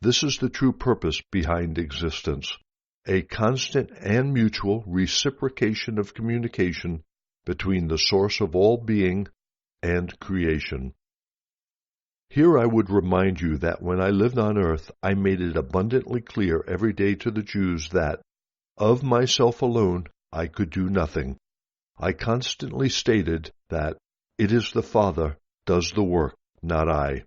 This is the true purpose behind existence, a constant and mutual reciprocation of communication between the source of all being and creation. Here I would remind you that when I lived on earth, I made it abundantly clear every day to the Jews that, of myself alone, I could do nothing. I constantly stated that it is the Father does the work, not I.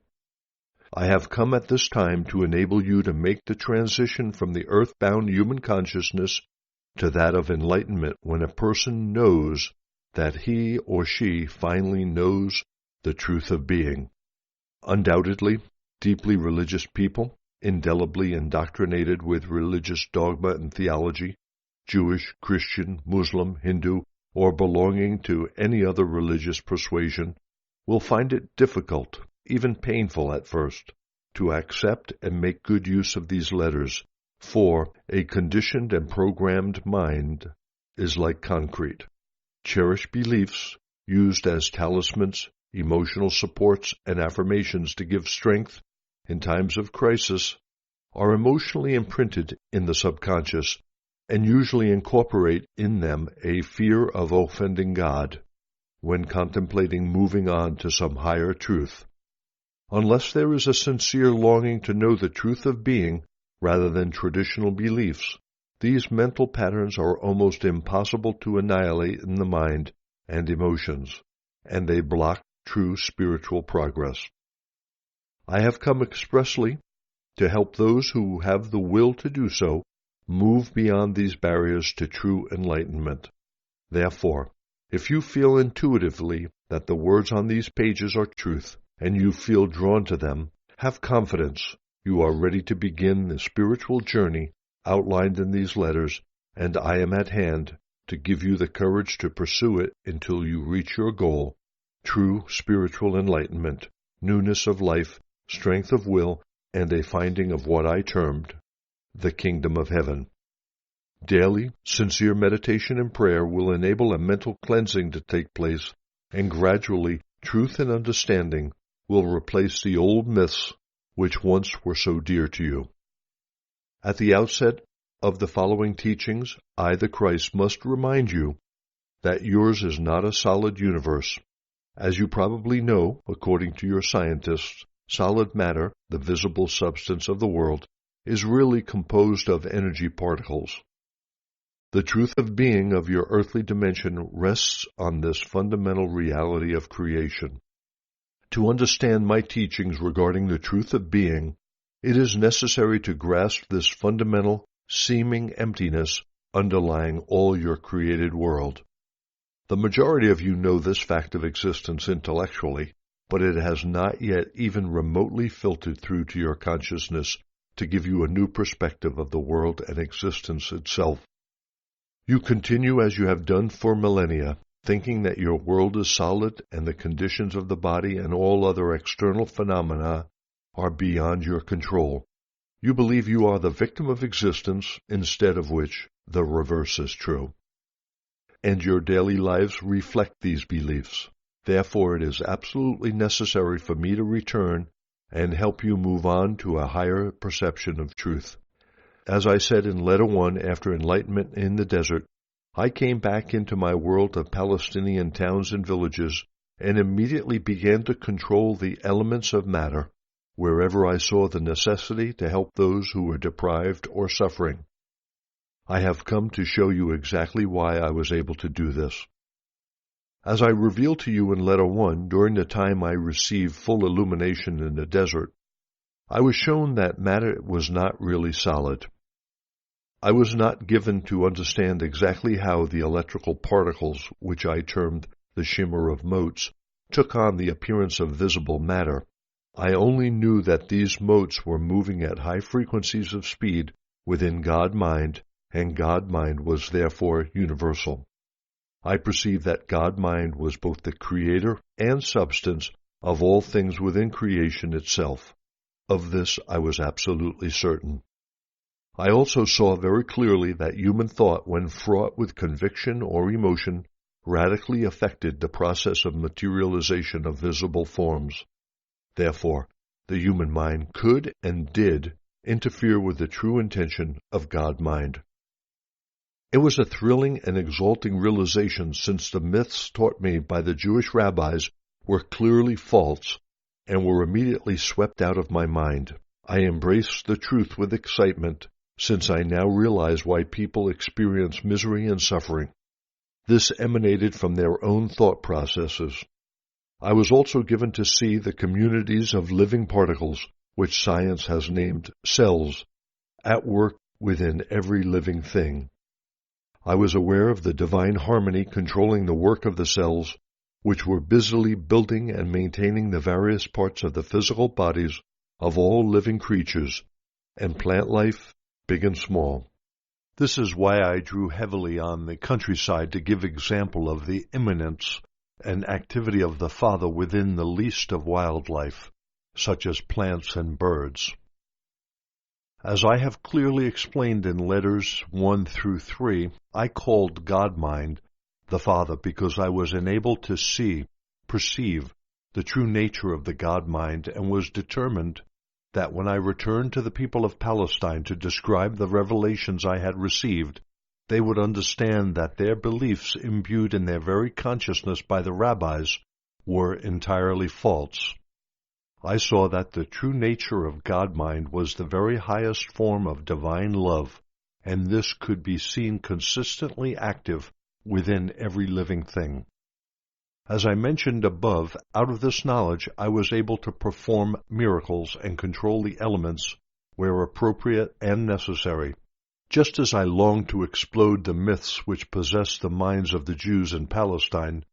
I have come at this time to enable you to make the transition from the earth-bound human consciousness to that of enlightenment when a person knows that he or she finally knows the truth of being. Undoubtedly, deeply religious people, indelibly indoctrinated with religious dogma and theology, Jewish, Christian, Muslim, Hindu, or belonging to any other religious persuasion, will find it difficult, even painful at first, to accept and make good use of these letters, for a conditioned and programmed mind is like concrete. Cherished beliefs, used as talismans, emotional supports, and affirmations to give strength in times of crisis, are emotionally imprinted in the subconscious and usually incorporate in them a fear of offending God when contemplating moving on to some higher truth. Unless there is a sincere longing to know the truth of being rather than traditional beliefs, these mental patterns are almost impossible to annihilate in the mind and emotions, and they block true spiritual progress. I have come expressly to help those who have the will to do so move beyond these barriers to true enlightenment. Therefore, if you feel intuitively that the words on these pages are truth, and you feel drawn to them, have confidence you are ready to begin the spiritual journey outlined in these letters, and I am at hand to give you the courage to pursue it until you reach your goal, true spiritual enlightenment, newness of life, strength of will, and a finding of what I termed the kingdom of heaven. Daily, sincere meditation and prayer will enable a mental cleansing to take place, and gradually truth and understanding will replace the old myths which once were so dear to you. At the outset of the following teachings, I, the Christ, must remind you that yours is not a solid universe. As you probably know, according to your scientists, solid matter, the visible substance of the world, is really composed of energy particles. The truth of being of your earthly dimension rests on this fundamental reality of creation. To understand my teachings regarding the truth of being, it is necessary to grasp this fundamental, seeming emptiness underlying all your created world. The majority of you know this fact of existence intellectually, but it has not yet even remotely filtered through to your consciousness to give you a new perspective of the world and existence itself. You continue as you have done for millennia, thinking that your world is solid and the conditions of the body and all other external phenomena are beyond your control. You believe you are the victim of existence, instead of which the reverse is true. And your daily lives reflect these beliefs. Therefore, it is absolutely necessary for me to return and help you move on to a higher perception of truth. As I said in Letter 1 after enlightenment in the desert, I came back into my world of Palestinian towns and villages and immediately began to control the elements of matter wherever I saw the necessity to help those who were deprived or suffering. I have come to show you exactly why I was able to do this. As I revealed to you in Letter 1, during the time I received full illumination in the desert, I was shown that matter was not really solid. I was not given to understand exactly how the electrical particles, which I termed the shimmer of motes, took on the appearance of visible matter. I only knew that these motes were moving at high frequencies of speed within God-mind, and God-mind was therefore universal. I perceived that God-mind was both the creator and substance of all things within creation itself. Of this I was absolutely certain. I also saw very clearly that human thought, when fraught with conviction or emotion, radically affected the process of materialization of visible forms. Therefore, the human mind could and did interfere with the true intention of God-mind. It was a thrilling and exalting realization, since the myths taught me by the Jewish rabbis were clearly false and were immediately swept out of my mind. I embraced the truth with excitement, since I now realize why people experience misery and suffering. This emanated from their own thought processes. I was also given to see the communities of living particles, which science has named cells, at work within every living thing. I was aware of the divine harmony controlling the work of the cells, which were busily building and maintaining the various parts of the physical bodies of all living creatures, and plant life, big and small. This is why I drew heavily on the countryside to give example of the immanence and activity of the Father within the least of wildlife, such as plants and birds. As I have clearly explained in letters 1 through 3, I called God-mind the Father because I was enabled to perceive the true nature of the God-mind, and was determined that when I returned to the people of Palestine to describe the revelations I had received, they would understand that their beliefs imbued in their very consciousness by the rabbis were entirely false. I saw that the true nature of God-mind was the very highest form of divine love, and this could be seen consistently active within every living thing. As I mentioned above, out of this knowledge I was able to perform miracles and control the elements where appropriate and necessary. Just as I longed to explode the myths which possessed the minds of the Jews in Palestine,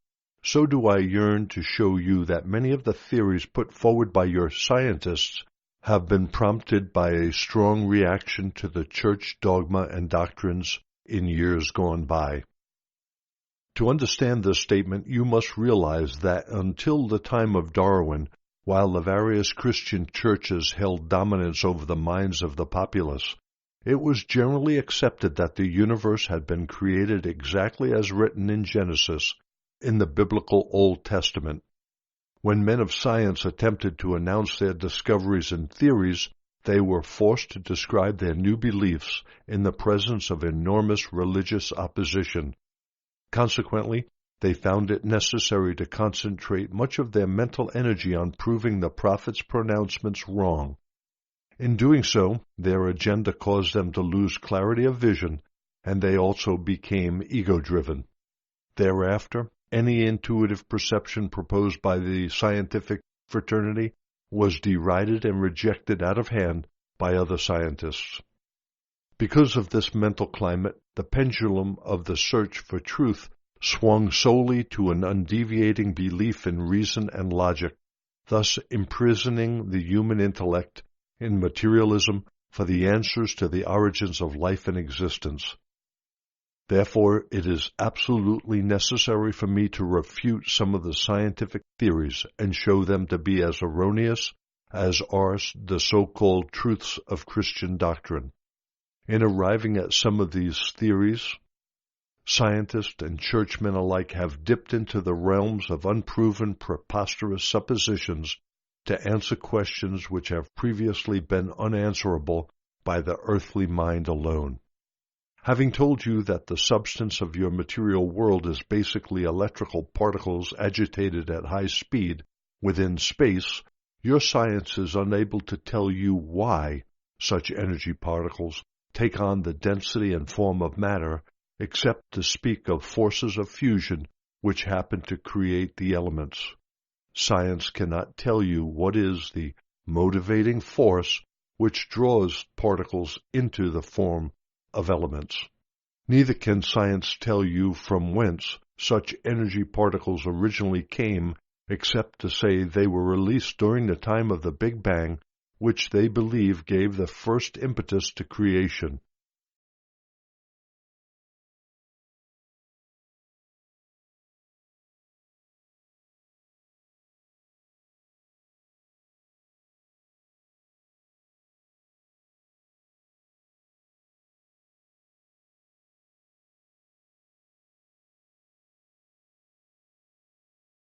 so do I yearn to show you that many of the theories put forward by your scientists have been prompted by a strong reaction to the church dogma and doctrines in years gone by. To understand this statement, you must realize that until the time of Darwin, while the various Christian churches held dominance over the minds of the populace, it was generally accepted that the universe had been created exactly as written in Genesis, in the biblical Old Testament. When men of science attempted to announce their discoveries and theories, they were forced to describe their new beliefs in the presence of enormous religious opposition. Consequently, they found it necessary to concentrate much of their mental energy on proving the prophets' pronouncements wrong. In doing so, their agenda caused them to lose clarity of vision, and they also became ego-driven. Thereafter, any intuitive perception proposed by the scientific fraternity was derided and rejected out of hand by other scientists. Because of this mental climate, the pendulum of the search for truth swung solely to an undeviating belief in reason and logic, thus imprisoning the human intellect in materialism for the answers to the origins of life and existence. Therefore, it is absolutely necessary for me to refute some of the scientific theories and show them to be as erroneous as are the so-called truths of Christian doctrine. In arriving at some of these theories, scientists and churchmen alike have dipped into the realms of unproven, preposterous suppositions to answer questions which have previously been unanswerable by the earthly mind alone. Having told you that the substance of your material world is basically electrical particles agitated at high speed within space, your science is unable to tell you why such energy particles take on the density and form of matter, except to speak of forces of fusion which happen to create the elements. Science cannot tell you what is the motivating force which draws particles into the form of elements. Neither can science tell you from whence such energy particles originally came, except to say they were released during the time of the Big Bang, which they believe gave the first impetus to creation.